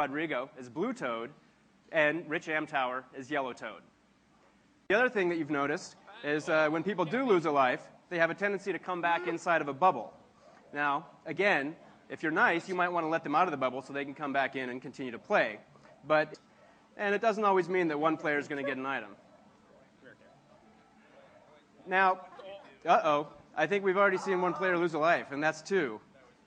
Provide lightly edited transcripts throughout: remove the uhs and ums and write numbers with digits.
Rodrigo as Blue Toad, and Rich Amtower as Yellow Toad. The other thing that you've noticed is when people do lose a life, they have a tendency to come back inside of a bubble. Now, again, if you're nice, you might want to let them out of the bubble so they can come back in and continue to play. And it doesn't always mean that one player is going to get an item. Now, I think we've already seen one player lose a life, and that's two.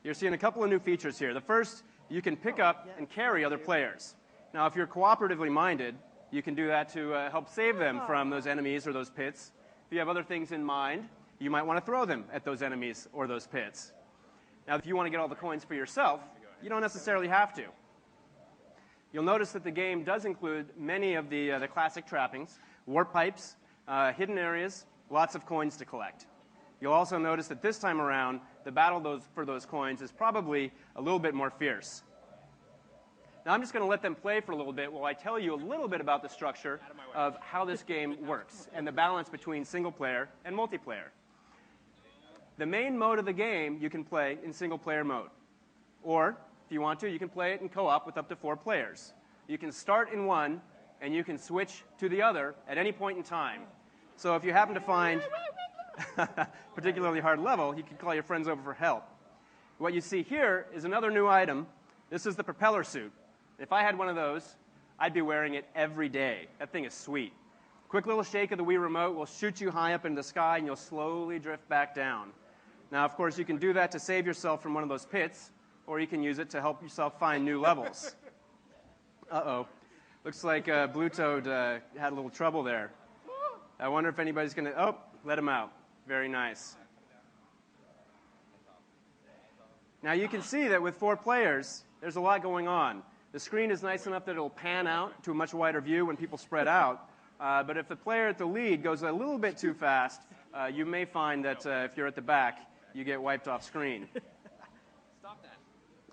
You're seeing a couple of new features here. The first, you can pick up and carry other players. Now, if you're cooperatively minded, you can do that to help save them from those enemies or those pits. If you have other things in mind, you might want to throw them at those enemies or those pits. Now, if you want to get all the coins for yourself, you don't necessarily have to. You'll notice that the game does include many of the classic trappings, warp pipes, hidden areas, lots of coins to collect. You'll also notice that this time around, the battle for those coins is probably a little bit more fierce. Now, I'm just going to let them play for a little bit while I tell you a little bit about the structure of how this game works and the balance between single player and multiplayer. The main mode of the game you can play in single player mode. Or, if you want to, you can play it in co-op with up to 4 players. You can start in one, and you can switch to the other at any point in time. So if you happen to find a particularly hard level, you can call your friends over for help. What you see here is another new item. This is the propeller suit. If I had one of those, I'd be wearing it every day. That thing is sweet. Quick little shake of the Wii remote will shoot you high up in the sky, and you'll slowly drift back down. Now, of course, you can do that to save yourself from one of those pits, or you can use it to help yourself find new levels. Uh-oh. Looks like Blue Toad had a little trouble there. I wonder if anybody's going to... Oh, let him out. Very nice. Now, you can see that with 4 players, there's a lot going on. The screen is nice enough that it'll pan out to a much wider view when people spread out. But if the player at the lead goes a little bit too fast, you may find that if you're at the back, you get wiped off screen. Stop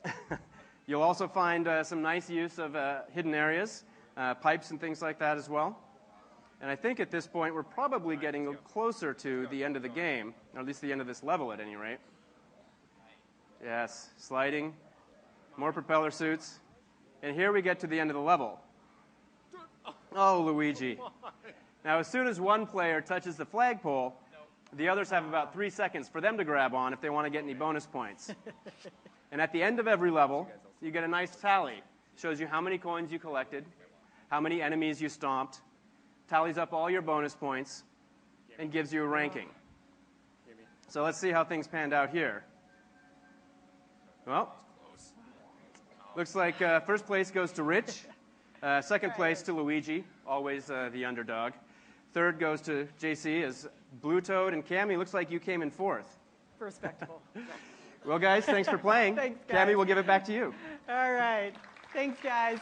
that. You'll also find some nice use of hidden areas, pipes and things like that as well. And I think at this point we're probably getting closer to the end of the game, or at least the end of this level at any rate. Yes, sliding, more propeller suits. And here we get to the end of the level. Oh, Luigi. Now, as soon as one player touches the flagpole, the others have about 3 seconds for them to grab on if they want to get any bonus points. And at the end of every level, you get a nice tally. It shows you how many coins you collected, how many enemies you stomped, tallies up all your bonus points, and gives you a ranking. So let's see how things panned out here. Well, looks like first place goes to Rich, second place to Luigi, always the underdog. Third goes to JC as Blue Toad, and Cammie, looks like you came in fourth. For a spectacle. Well, guys, thanks for playing. Thanks, guys. Cammie, we'll give it back to you. All right. Thanks, guys.